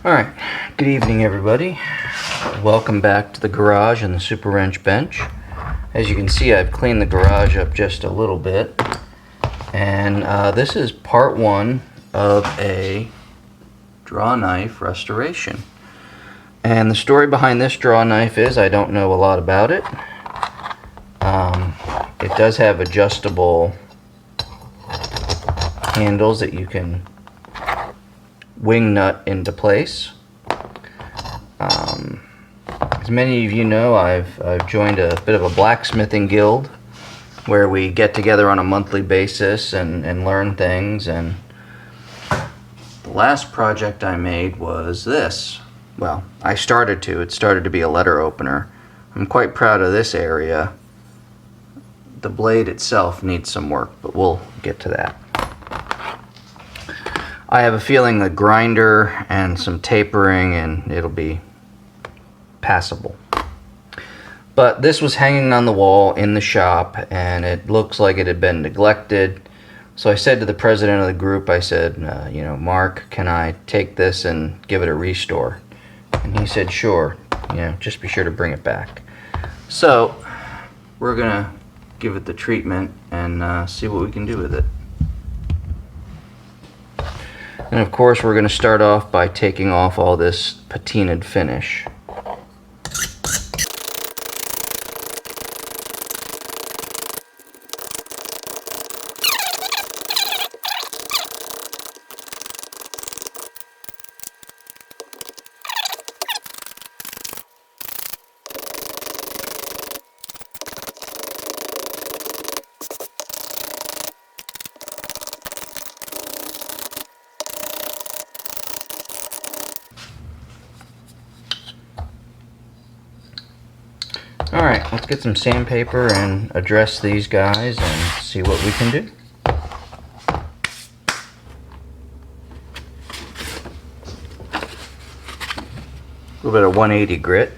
Alright, good evening everybody. Welcome back to the garage and the Super Wrench bench. As you can see, I've cleaned the garage up just a little bit. And this is part one of a Drawknife restoration. And the story behind this Drawknife is I don't know a lot about it. It does have adjustable handles that you can wing nut into place. As many of you know, I've joined a bit of a blacksmithing guild where we get together on a monthly basis and learn things. And the last project I made was this. Well, it started to be a letter opener. I'm quite proud of this area. The blade itself needs some work, but we'll get to that. I have a feeling the grinder and some tapering and it'll be passable. But this was hanging on the wall in the shop and it looks like it had been neglected. So I said to the president of the group, I said, Mark, can I take this and give it a restore? And he said, sure, just be sure to bring it back. So we're gonna give it the treatment and see what we can do with it. And of course we're going to start off by taking off all this patinaed finish. Alright, let's get some sandpaper and address these guys and see what we can do. A little bit of 180 grit.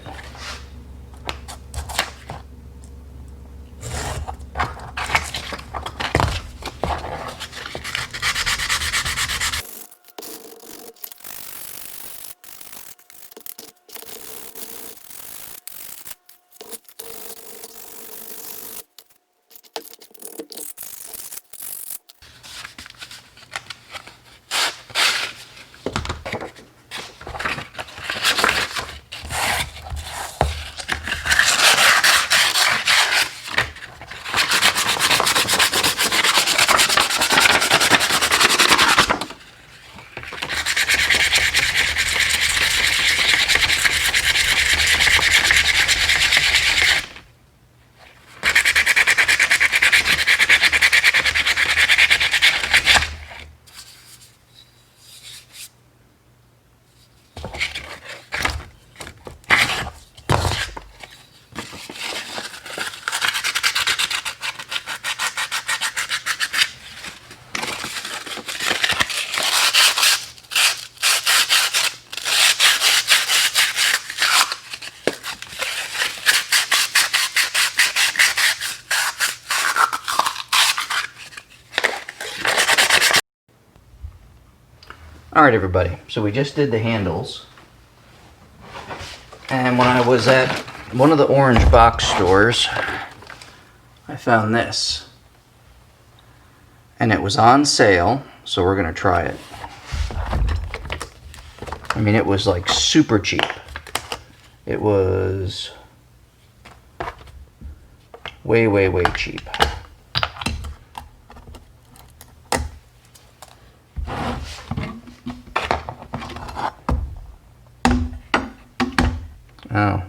Alright everybody, so we just did the handles, and when I was at one of the orange box stores, I found this, and it was on sale, so we're going to try it. I mean, it was like super cheap. It was way cheap. Oh,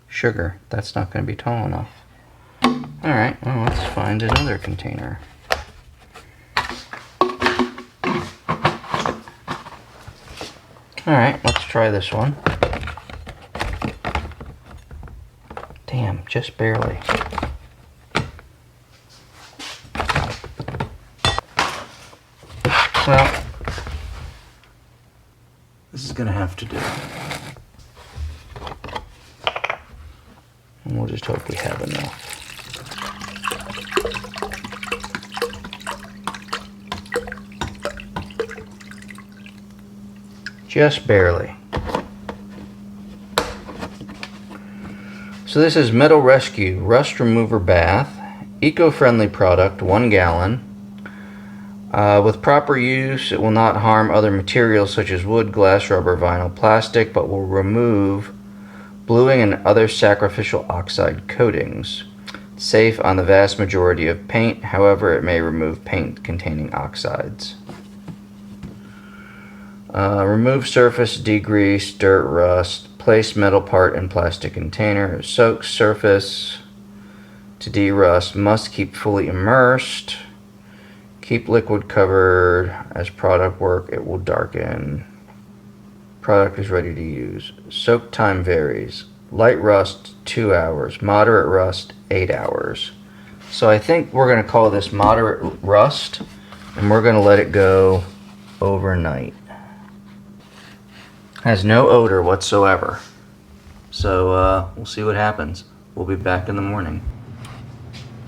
sugar. That's not going to be tall enough. Alright, well, let's find another container. Alright, let's try this one. Damn, just barely. Well, this is going to have to do. And we'll just hope we have enough. Just barely. So this is Metal Rescue Rust Remover Bath. Eco-friendly product, 1 gallon. With proper use, it will not harm other materials such as wood, glass, rubber, vinyl, plastic, but will remove bluing and other sacrificial oxide coatings. Safe on the vast majority of paint, however, it may remove paint containing oxides. Remove surface, degrease, dirt, rust. Place metal part in plastic container. Soak surface to derust. Must keep fully immersed. Keep liquid covered. As product work, it will darken. Product is ready to use. Soak time varies. Light rust, 2 hours. Moderate rust, 8 hours. So I think we're going to call this moderate rust, and we're going to let it go overnight. Has no odor whatsoever. So we'll see what happens. We'll be back in the morning.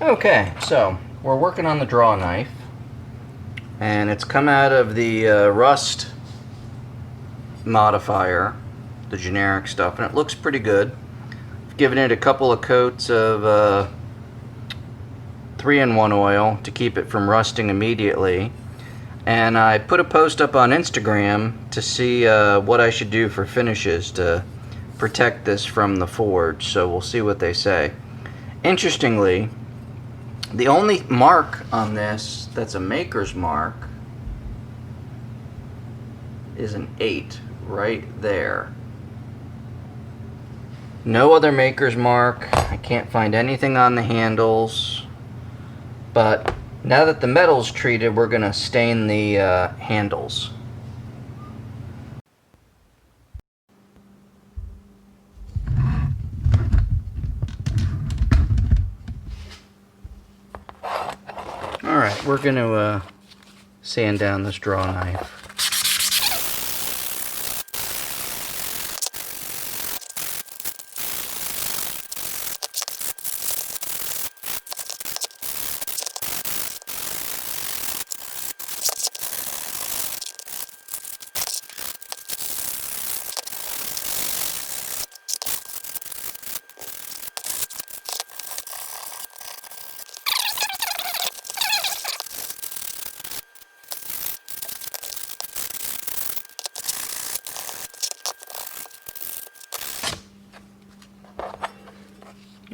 Okay, so we're working on the Drawknife, and it's come out of the rust modifier, the generic stuff, and it looks pretty good. I've given it a couple of coats of 3-in-1 oil to keep it from rusting immediately, and I put a post up on Instagram to see what I should do for finishes to protect this from the forge, so we'll see what they say. Interestingly, the only mark on this that's a maker's mark is an 8 right there. No other maker's mark. I can't find anything on the handles, but now that the metal's treated, we're going to stain the handles. Alright, we're going to sand down this Drawknife.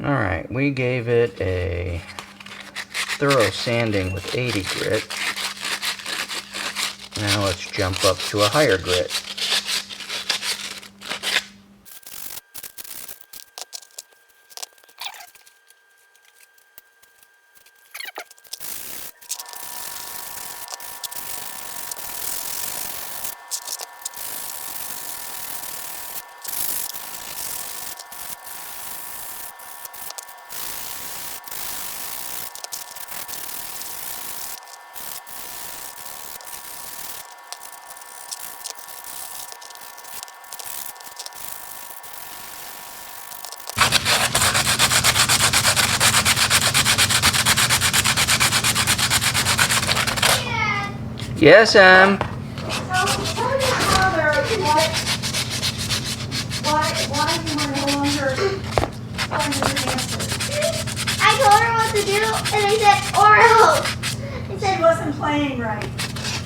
Alright, we gave it a thorough sanding with 80 grit. Now let's jump up to a higher grit. Yes, Em. Tell your father why you were no longer playing with the hamster. I told her what to do, and I said Oreo. I said She wasn't playing right.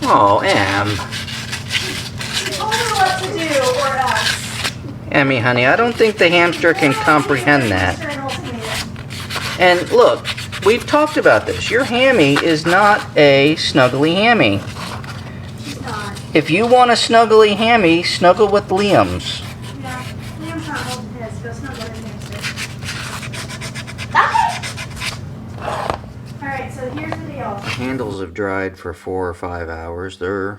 Oh, Em. You told her what to do, or else. Emmy, honey, I don't think the hamster can comprehend that. And look, we've talked about this. Your hammy is not a snuggly hammy. She's not. If you want a snuggly hammy, snuggle with Liam's. Yeah, Liam's not holding his. Go snuggle with the hamster. okay. Alright, so here's the deal. The handles have dried for 4 or 5 hours. The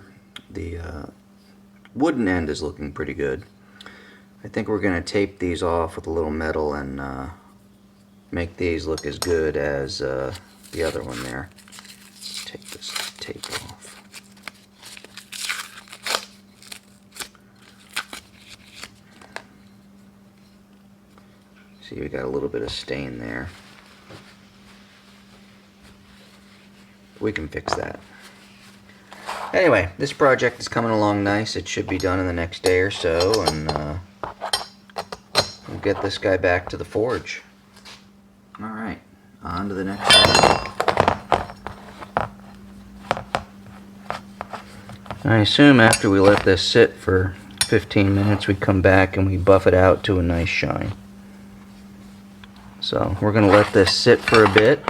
wooden end is looking pretty good. I think we're going to tape these off with a little metal and make these look as good as the other one there. Let's take this tape off. See, we got a little bit of stain there. We can fix that. Anyway, this project is coming along nice. It should be done in the next day or so, and we'll get this guy back to the forge. Alright, on to the next one. I assume after we let this sit for 15 minutes, we come back and we buff it out to a nice shine. So we're going to let this sit for a bit,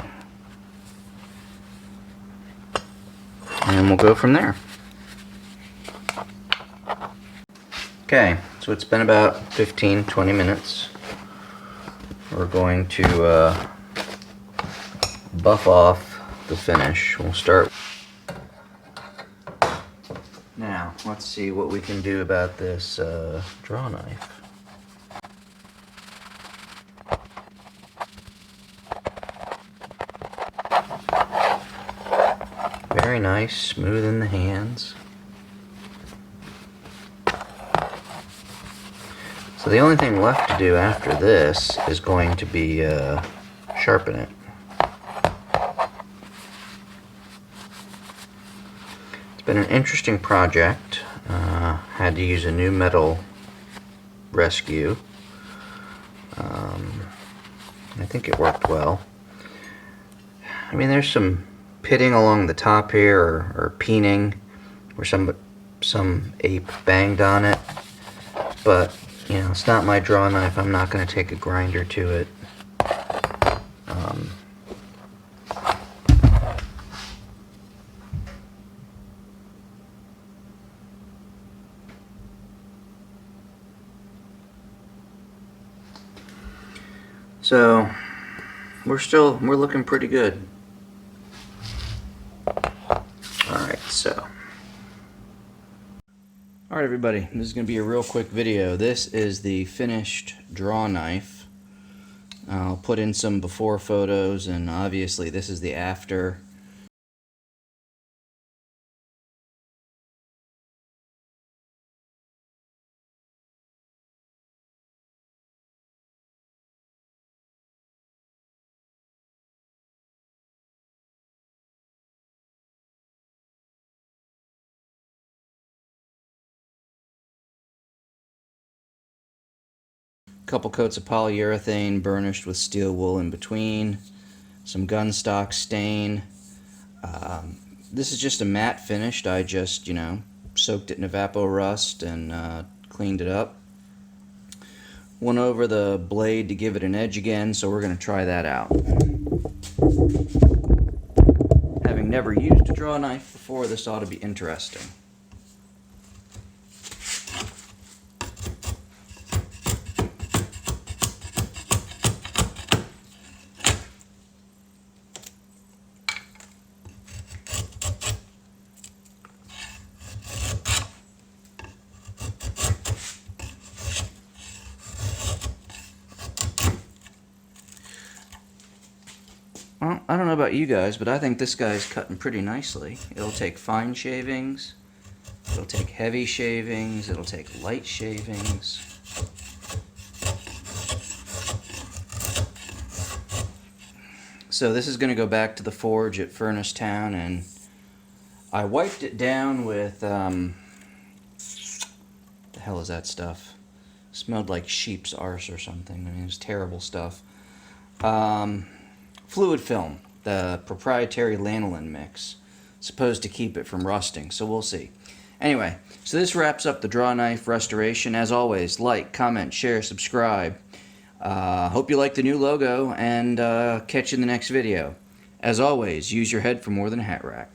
and we'll go from there. Okay, so it's been about 15-20 minutes. We're going to buff off the finish. We'll start. Now, let's see what we can do about this draw knife. Very nice, smooth in the hands. So the only thing left to do after this is going to be sharpen it. It's been an interesting project. Had to use a new metal rescue. I think it worked well. I mean, there's some pitting along the top here, or peening, where some ape banged on it, but you know, it's not my draw knife. I'm not going to take a grinder to it. So we're looking pretty good. Alright, so. Alright everybody, this is going to be a real quick video. This is the finished draw knife. I'll put in some before photos, and obviously this is the after. Couple coats of polyurethane burnished with steel wool in between, some gun stock stain. This is just a matte finish. I just, you know, soaked it in Evapor Rust and cleaned it up. Went over the blade to give it an edge again, so we're going to try that out. Having never used a draw knife before, this ought to be interesting. Well, I don't know about you guys, but I think this guy's cutting pretty nicely. It'll take fine shavings, it'll take heavy shavings, it'll take light shavings. So this is going to go back to the forge at Furnace Town, and I wiped it down with, the hell is that stuff? Smelled like sheep's arse or something. I mean, it was terrible stuff. Fluid film, the proprietary lanolin mix, supposed to keep it from rusting, so we'll see. Anyway, so this wraps up the draw knife restoration. As always, like, comment, share, subscribe. Hope you like the new logo, and catch you in the next video. As always, use your head for more than a hat rack.